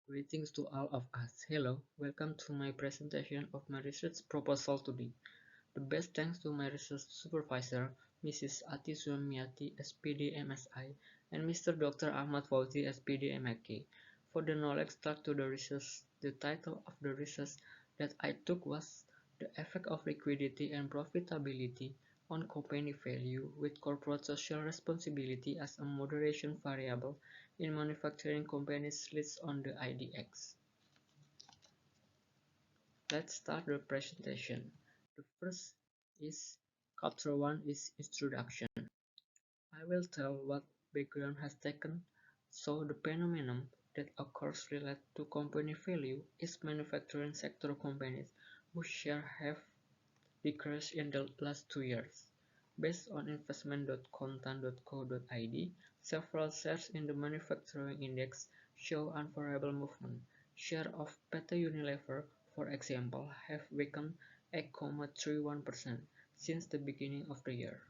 Greetings to all of us. Hello, welcome to my presentation of my research proposal today. The best thanks to my research supervisor, Mrs. Ati Sumiati, SPD MSI, and Mr. Dr. Ahmad Fauzi, SPD MAK, for the knowledge start to the research. The title of the research that I took was The Effect of Liquidity and Profitability on Company Value with Corporate Social Responsibility as a Moderation Variable in Manufacturing Companies listed on the IDX. Let's start the presentation. The first is Chapter 1 is Introduction. I will tell what background has taken, so the phenomenon that occurs related to company value is manufacturing sector companies whose share have decreased in the last 2 years. Based on investment.contan.co.id, several shares in the manufacturing index show unfavorable movement. Share of Peta Unilever, for example, have weakened 8.31% since the beginning of the year.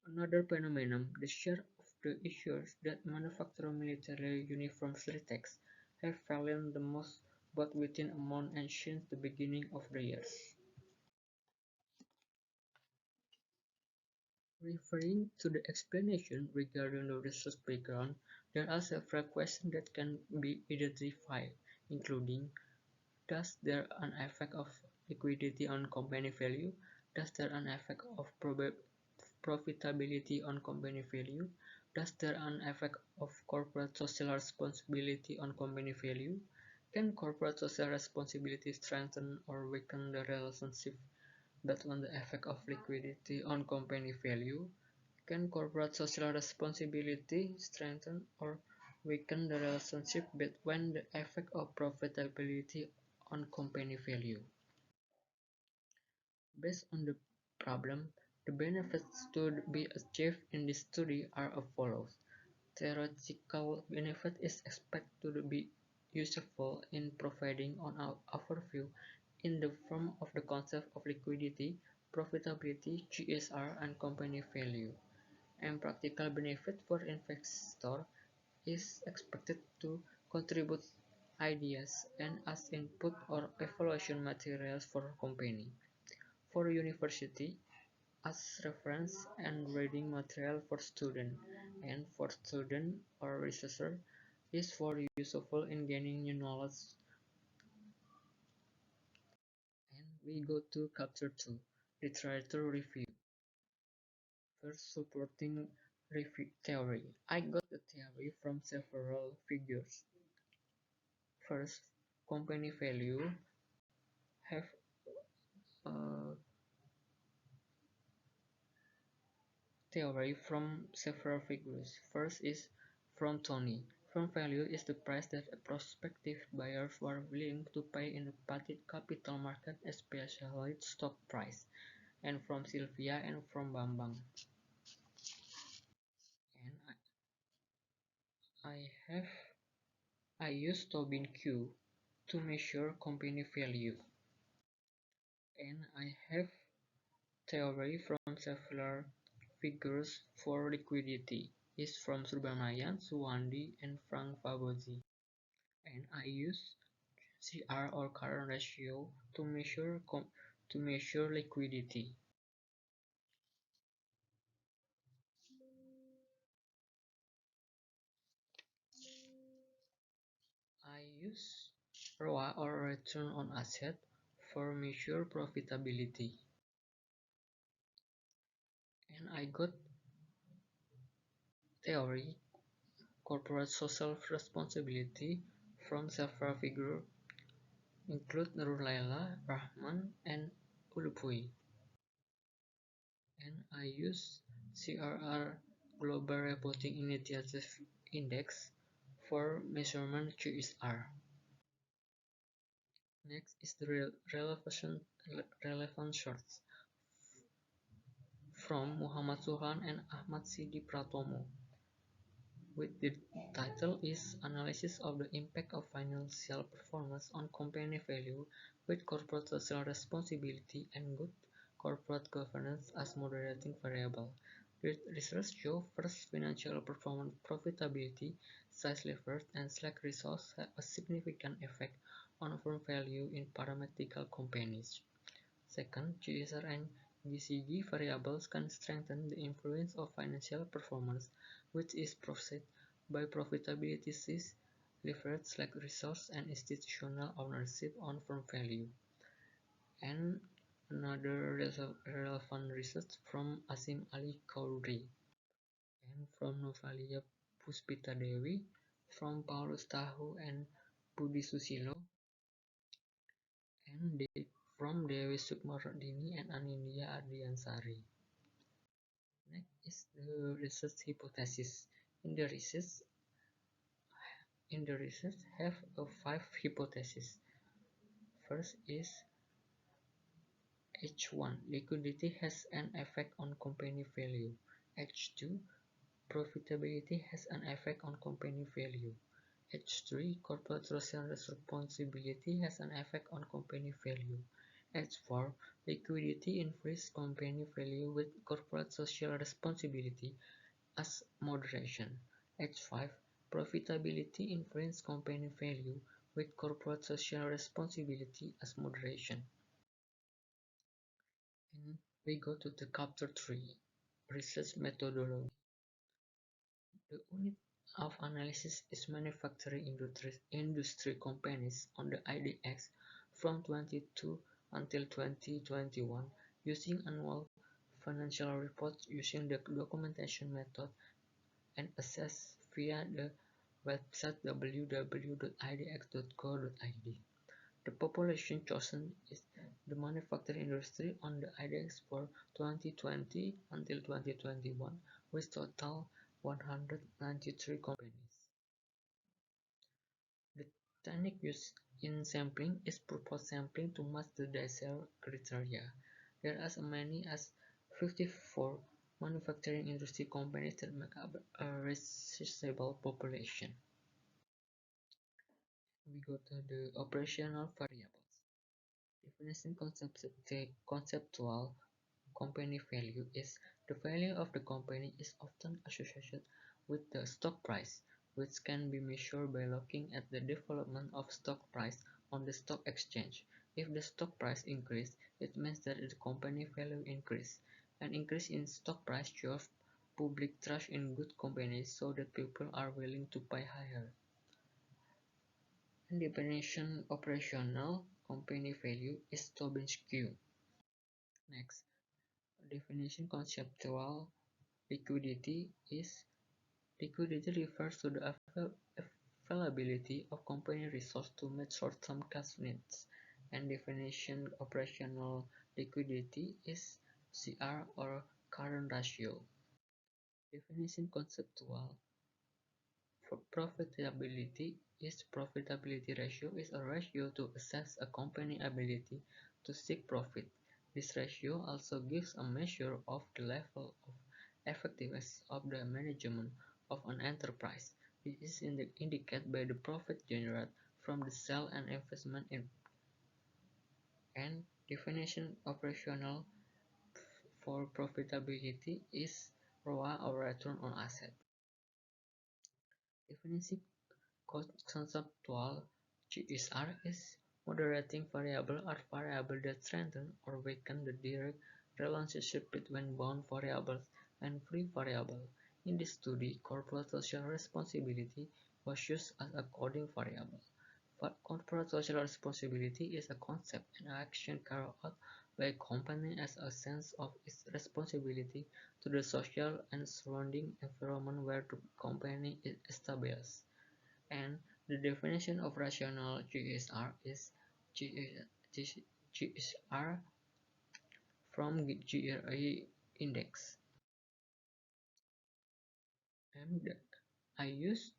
Another phenomenon, the share of the issuers that manufacture military uniforms retax have fallen the most both within a month and since the beginning of the year. Referring to the explanation regarding the research background, there are several questions that can be identified, including: does there an effect of liquidity on company value? Does there an effect of profitability on company value? Does there an effect of corporate social responsibility on company value? Can corporate social responsibility strengthen or weaken the relationship between the effect of liquidity on company value? Can corporate social responsibility strengthen or weaken the relationship between the effect of profitability on company value? Based on the problem, the benefits to be achieved in this study are as follows. Theoretical benefit is expected to be useful in providing an overview in the form of the concept of liquidity, profitability, GSR, and company value. And practical benefit for investor is expected to contribute ideas and as input or evaluation materials for company. For university, as reference and reading material for student, and for student or researcher is for useful in gaining new knowledge. And we go to chapter 2, literature review. First, supporting review theory. I got the theory from several figures. First, company value have a theory from several figures. First is from Tony. Firm value is the price that prospective buyers were willing to pay in the public capital market, especially stock price. And from Sylvia and from Bambang. And I use Tobin Q to measure company value. And I have theory from several figures for liquidity is from Subramayan, Suwandi, and Frank Fabozi. And I use CR or current ratio to measure liquidity. I use ROA or return on asset for measure profitability. And I got theory corporate social responsibility from several figures include Nurulaila, Rahman, and Ulupui. And I use CRR Global Reporting Initiative Index for measurement GSR. Next is the relevant shorts from Muhammad Suhan and Ahmad Sidi Pratomo, with the title is Analysis of the Impact of Financial Performance on Company Value with Corporate Social Responsibility and Good Corporate Governance as Moderating Variable. Research shows first financial performance profitability size levers and slack resource have a significant effect on firm value in pharmaceutical companies. Second, GSR and GCG variables can strengthen the influence of financial performance, which is processed by profitability size, leverage like resource and institutional ownership on firm value. And another relevant research from Asim Ali Kauri and from Novalia Puspita Dewi, from Paulus Tahu and Budi Susilo, and from Dewi Sukmardini and Anindya Ardiansari. Next is the research hypothesis. In the research, have five hypotheses. First is H1. Liquidity has an effect on company value. H2. Profitability has an effect on company value. H3. Corporate social responsibility has an effect on company value. H4. Liquidity increases company value with corporate social responsibility as moderation. H5. Profitability influences company value with corporate social responsibility as moderation. And we go to the chapter 3, research methodology. The unit of analysis is manufacturing industry companies on the IDX from 22 until 2021 using annual financial reports using the documentation method and access via the website www.idx.co.id. The population chosen is the manufacturing industry on the IDX for 2020 until 2021, with total 193 companies. The technique used in sampling is purpose sampling to match the desired criteria. There are as many as 54 manufacturing industry companies that make up a researchable population. We go to the operational variables. Definition conceptual company value is the value of the company is often associated with the stock price, which can be measured by looking at the development of stock price on the stock exchange. If the stock price increases, it means that the company value increased. An increase in stock price shows public trust in good companies so that people are willing to pay higher. And definition operational company value is Tobin's Q. Next, definition conceptual liquidity is liquidity refers to the availability of company resources to meet short-term cash needs, and definition operational liquidity is CR or current ratio. Definition conceptual for profitability is profitability ratio is a ratio to assess a company ability to seek profit. This ratio also gives a measure of the level of effectiveness of the management of an enterprise. This is indicated by the profit generated from the sale and investment in and definition operational for profitability is ROA or return on asset. Definition conceptual GSR is moderating variable are variables that strengthen or weaken the direct relationship between bound variables and free variables. In this study, corporate social responsibility was used as a coding variable. Corporate social responsibility is a concept and action carried out by a company as a sense of its responsibility to the social and surrounding environment where the company is established. And the definition of rational GSR is GSR from GRI index. And I use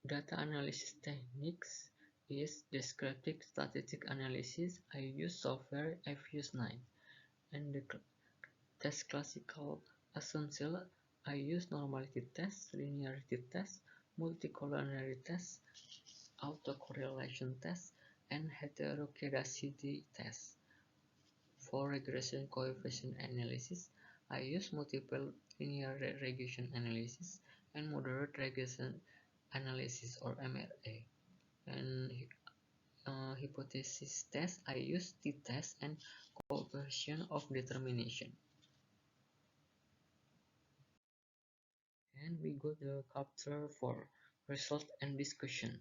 data analysis techniques is descriptive statistic analysis. I use software Fuse9 and the test classical assumption. I use normality test, linearity test, multicollinearity test, autocorrelation test, and heterogeneity test. For regression coefficient analysis, I use multiple linear regression analysis and moderate regression analysis or MRA. And hypothesis test, I use t-test and coefficient of determination. And we go to chapter 4, result and discussion.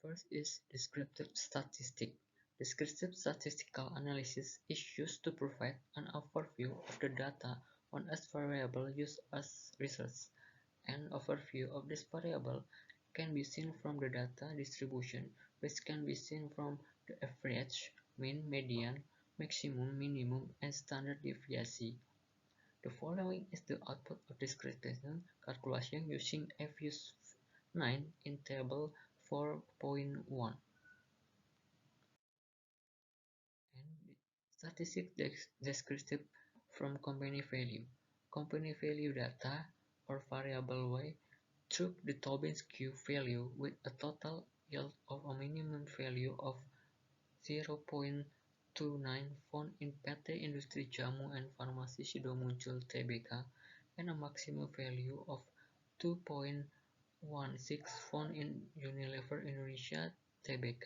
First is descriptive statistics. Descriptive statistical analysis is used to provide an overview of the data on a variable used as research. An overview of this variable can be seen from the data distribution, which can be seen from the average, mean, median, maximum, minimum, and standard deviation. The following is the output of discretization calculation using FUS 9 in table 4.1. And statistic descriptive from company value. Company value data or variable Y took the Tobin's Q value with a total yield of a minimum value of 0.29 found in PT Industri Jamu and Farmasi Sidomuncul Tbk and a maximum value of 2.16 found in Unilever Indonesia Tbk.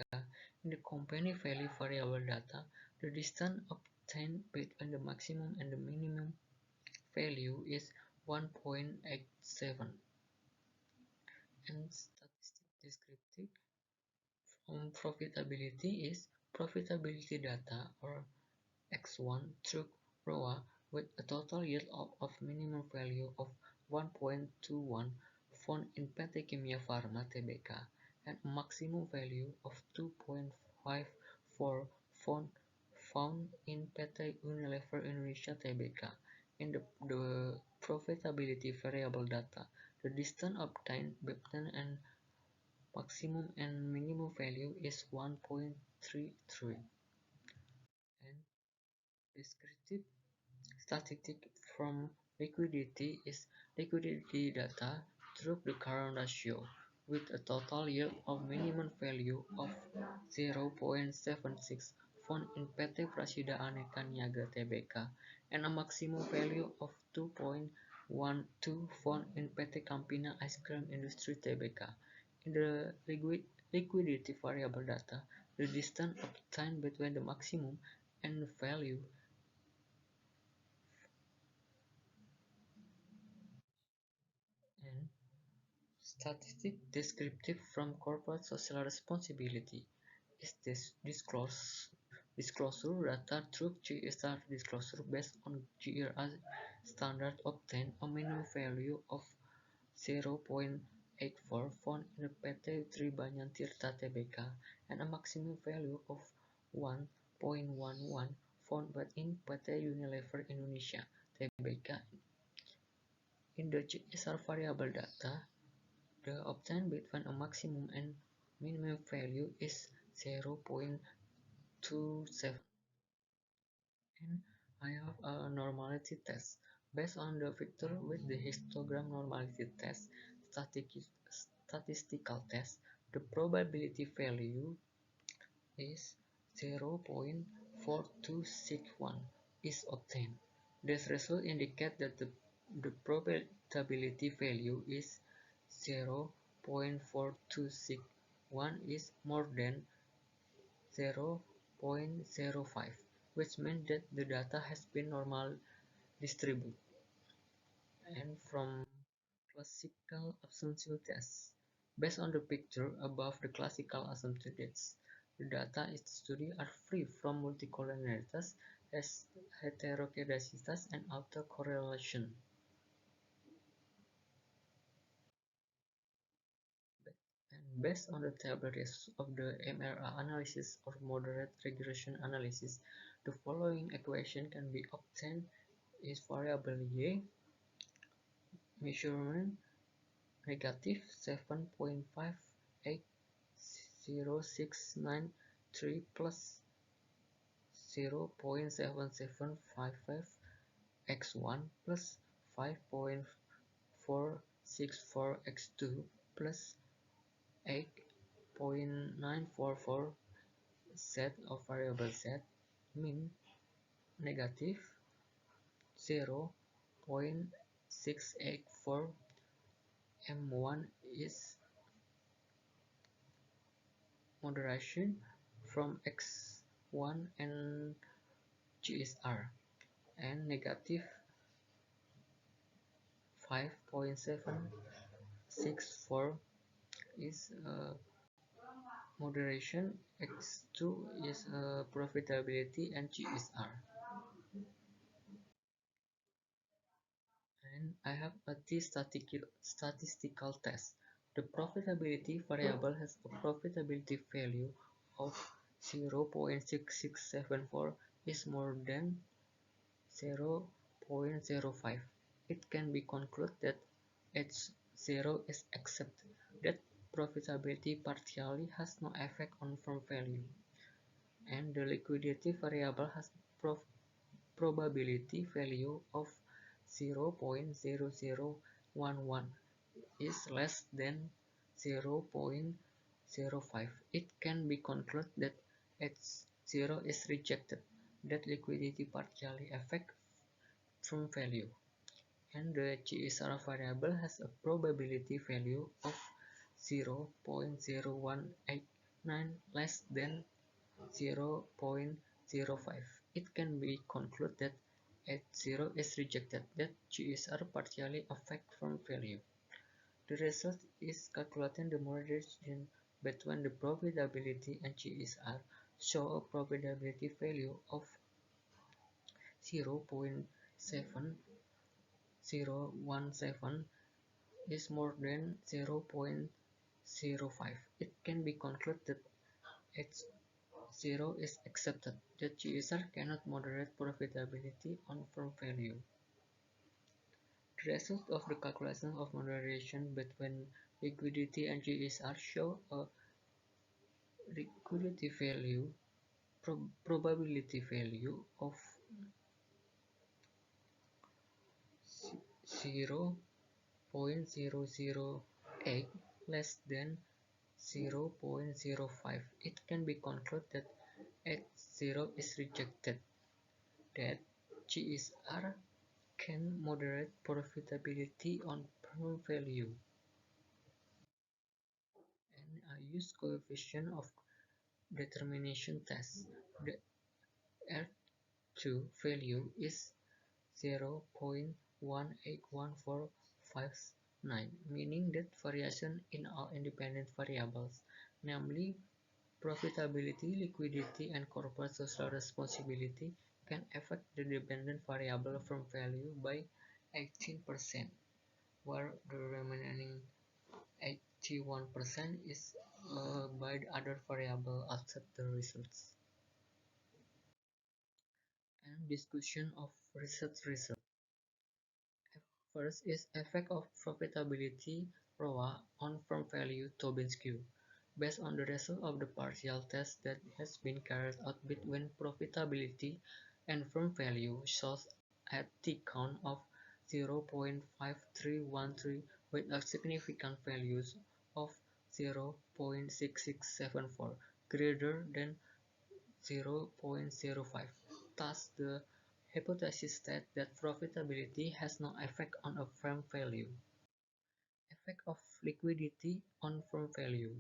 In the company value variable data, the distance obtained between the maximum and the minimum value is 1.87. And statistic descriptive profitability is profitability data or X1 through ROA with a total yield of minimum value of 1.21 found in PT Kimia Farma Tbk and a maximum value of 2.54 found in PT Unilever Indonesia Tbk. In the profitability variable data, the distance obtained between and maximum and minimum value is 1.33. And descriptive statistic from liquidity is liquidity data through the current ratio with a total yield of minimum value of 0.76 found in PT Prasida Aneka Niaga Tbk and a maximum value of 2.12 found in PT Campina Ice Cream Industry Tbk. In the liquidity variable data, the distance obtained between the maximum and value and statistic descriptive from corporate social responsibility is this disclosure data through GSR disclosure based on GRI standard obtain a minimum value of 0.84 found in the PT Tribanyan Tirta Tbk and a maximum value of 1.11 found in PT Unilever Indonesia Tbk. In the GSR variable data, the obtained between a maximum and minimum value is 0.27. And I have a normality test. Based on the vector with the histogram normality test, statistical test, the probability value is 0.4261 is obtained. This result indicates that the probability value is 0.4261 is more than 0.05, which means that the data has been normal distributed. And from classical assumption tests, based on the picture above the classical assumption tests, the data in the study are free from multicollinearities, heterokedacity, and autocorrelation. And based on the table results of the MRA analysis or moderate regression analysis, the following equation can be obtained: is variable y measurement negative 7.580693 plus 0.7755 x1 plus 5.464 x2 plus 8.944 z of variable z mean negative 0.684 M1 is moderation from X1 and GSR, and negative 5.764 is moderation, X2 is profitability and GSR. And I have a statistical test. The profitability variable has a profitability value of 0.6674 is more than 0.05. It can be concluded that H0 is accepted, that profitability partially has no effect on firm value, and the liquidity variable has probability value of 0.0011 is less than 0.05. It can be concluded that H0 is rejected, that liquidity partially affects firm value, and the GSR variable has a probability value of 0.0189 less than 0.05. It can be concluded that H0 is rejected, that GSR partially affects firm value. The result is calculating the moderation between the profitability and GSR show a probability value of 0.7017 is more than 0.05. It can be concluded that H0 is accepted, that GSR cannot moderate profitability on firm value. The result of the calculation of moderation between liquidity and GSR show a liquidity value probability value of 0.008 less than 0.05. It can be concluded that H0 is rejected, that GSR can moderate profitability on firm value, and I use coefficient of determination test. The R2 value is 0.181459, meaning that variation in all independent variables, namely profitability, liquidity, and corporate social responsibility, can affect the dependent variable firm value by 18%, where the remaining 81% is by the other variable outside the results. And discussion of research result. First is effect of profitability ROA on firm value Tobin's Q. Based on the result of the partial test that has been carried out between profitability and firm value shows at T count of 0.5313 with a significant values of 0.6674 greater than 0.05. Thus, the hypothesis states that profitability has no effect on a firm value. Effect of liquidity on firm value.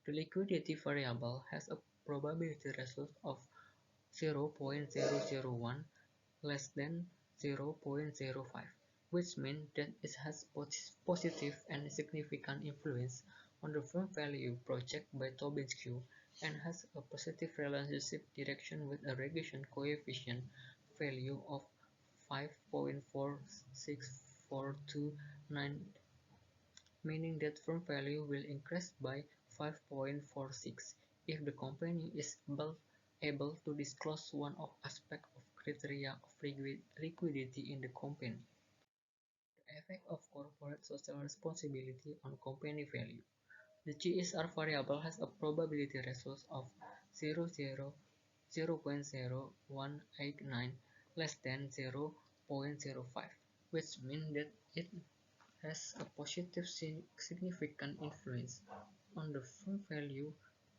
The liquidity variable has a probability result of 0.001 less than 0.05, which means that it has positive and significant influence on the firm value projected by Tobin's Q and has a positive relationship direction with a regression coefficient value of 5.46429, meaning that firm value will increase by 5.46 if the company is able to disclose one of aspect of criteria of liquidity in the company. The effect of corporate social responsibility on company value. The GSR variable has a probability result of 0.0189 less than 0.05, which means that it has a positive significant influence on the firm value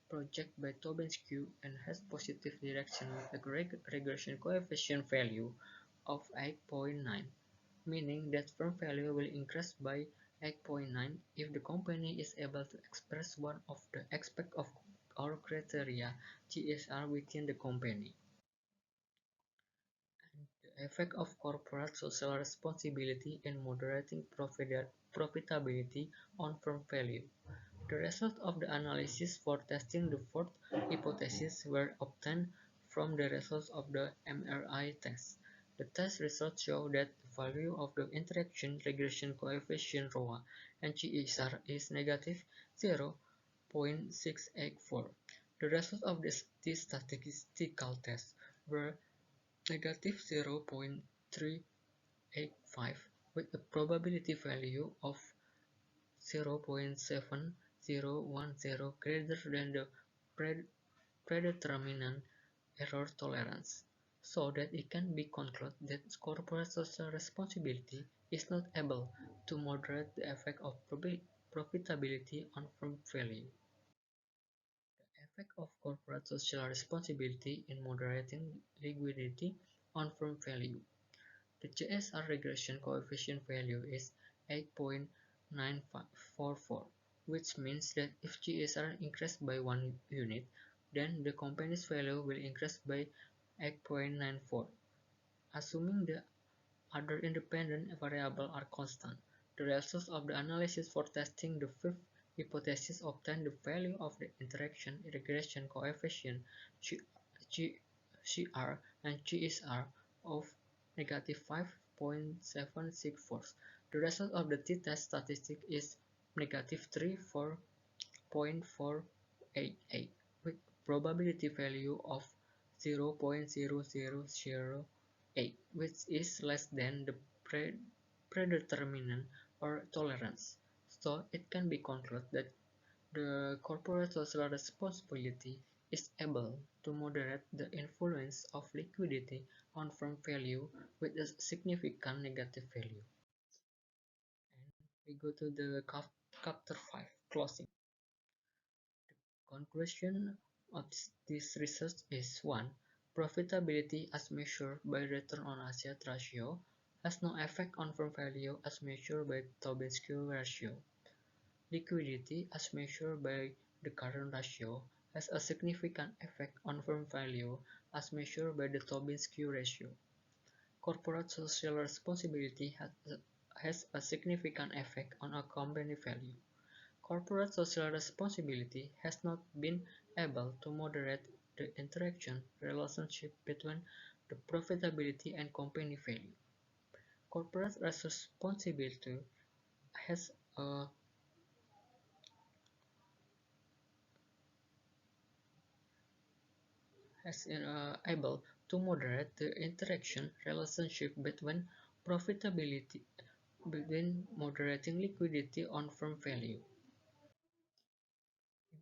projected by Tobin's Q and has positive direction with a regression coefficient value of 8.9, meaning that firm value will increase by 8.9 If the company is able to express one of the aspects of our criteria CSR within the company. The effect of corporate social responsibility in moderating profitability on firm value. The results of the analysis for testing the fourth hypothesis were obtained from the results of the MRI test. The test results show that the value of the interaction regression coefficient ROA and GESR is negative 0.684. The results of this statistical test were negative 0.385 with a probability value of 0.7010 greater than the predetermined error tolerance, so that it can be concluded that corporate social responsibility is not able to moderate the effect of profitability on firm value. The effect of corporate social responsibility in moderating liquidity on firm value. The GSR regression coefficient value is 8.944, which means that if GSR increased by 1 unit, then the company's value will increase by 8.94, assuming the other independent variables are constant. The results of the analysis for testing the fifth hypothesis obtained the value of the interaction regression coefficient CR and GSR of negative 5.764. The result of the t-test statistic is negative 34.488 with probability value of 0.0008, which is less than the predetermined or tolerance. So it can be concluded that the corporate social responsibility is able to moderate the influence of liquidity on firm value with a significant negative value. And we go to the chapter 5, closing. The conclusion of this research is 1. Profitability as measured by return on asset ratio has no effect on firm value as measured by Tobin-Skew ratio. Liquidity, as measured by the current ratio, has a significant effect on firm value as measured by the Tobin-Skew ratio. Corporate social responsibility has a significant effect on a company value. Corporate social responsibility has not been able to moderate the interaction relationship between the profitability and company value. Corporate responsibility has a able to moderate the interaction relationship between profitability between moderating liquidity on firm value.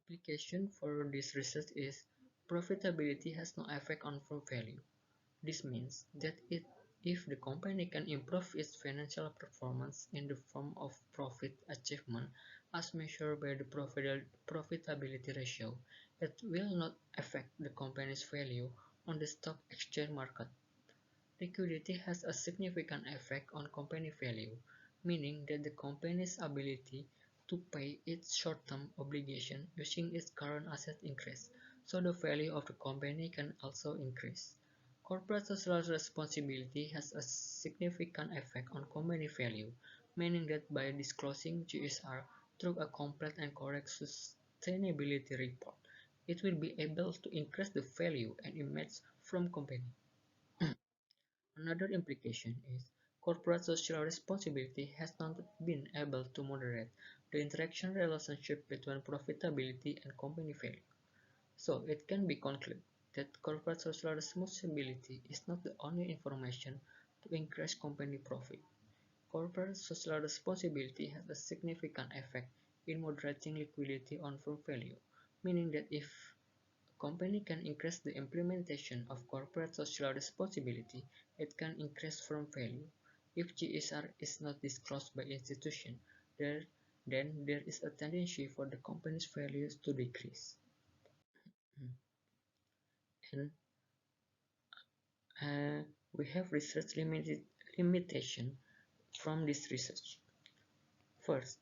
Implication for this research is profitability has no effect on firm value. This means that if the company can improve its financial performance in the form of profit achievement as measured by the profitability ratio, it will not affect the company's value on the stock exchange market. Liquidity has a significant effect on company value, meaning that the company's ability to pay its short-term obligation using its current asset increase, so the value of the company can also increase. Corporate social responsibility has a significant effect on company value, meaning that by disclosing GSR through a complete and correct sustainability report, it will be able to increase the value and image from company. Another implication is corporate social responsibility has not been able to moderate the interaction relationship between profitability and company value. So it can be concluded that corporate social responsibility is not the only information to increase company profit. Corporate social responsibility has a significant effect in moderating liquidity on firm value, meaning that if a company can increase the implementation of corporate social responsibility, it can increase firm value. If GSR is not disclosed by institution, then there is a tendency for the company's values to decrease. And we have research limitation from this research. First,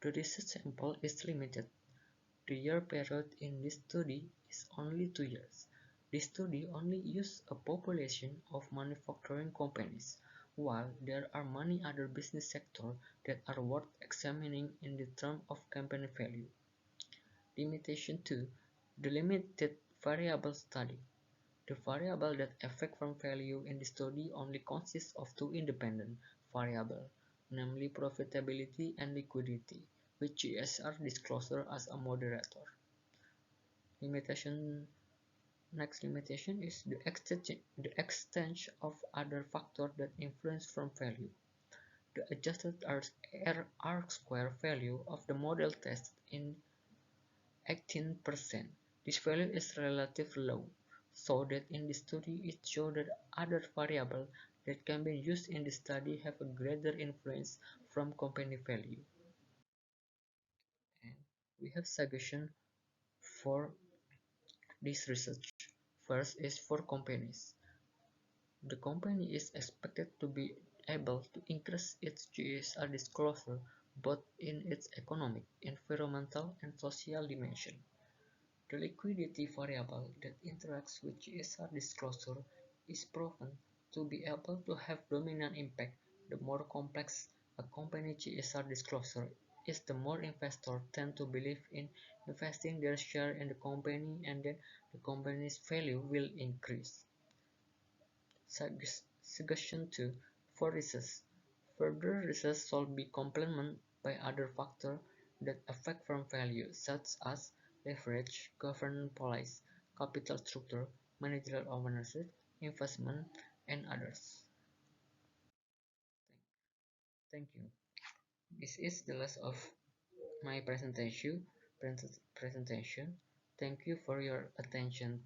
the research sample is limited. The year period in this study is only 2 years. This study only used a population of manufacturing companies, while there are many other business sectors that are worth examining in the terms of company value. Limitation 2. The limited variable study. The variable that affect firm value in the study only consists of two independent variables, namely profitability and liquidity, with GSR disclosure as a moderator. Limitation Next limitation is the extent of other factors that influence firm value. The adjusted R-square value of the model test in 18%. This value is relatively low, so that in the study it shows that other variables that can be used in the study have a greater influence from company value. And we have suggestion for this research. First is for companies. The company is expected to be able to increase its GSR disclosure both in its economic, environmental, and social dimension. The liquidity variable that interacts with GSR disclosure is proven to be able to have dominant impact. The more complex a company GSR disclosure is, the more investors tend to believe in investing their share in the company, and then the company's value will increase. Suggestion 2. For research. Further research should be complemented by other factors that affect firm value, such as leverage, governance policy, capital structure, managerial ownership, investment, and others. Thank you. This is the last of my presentation. Thank you for your attention.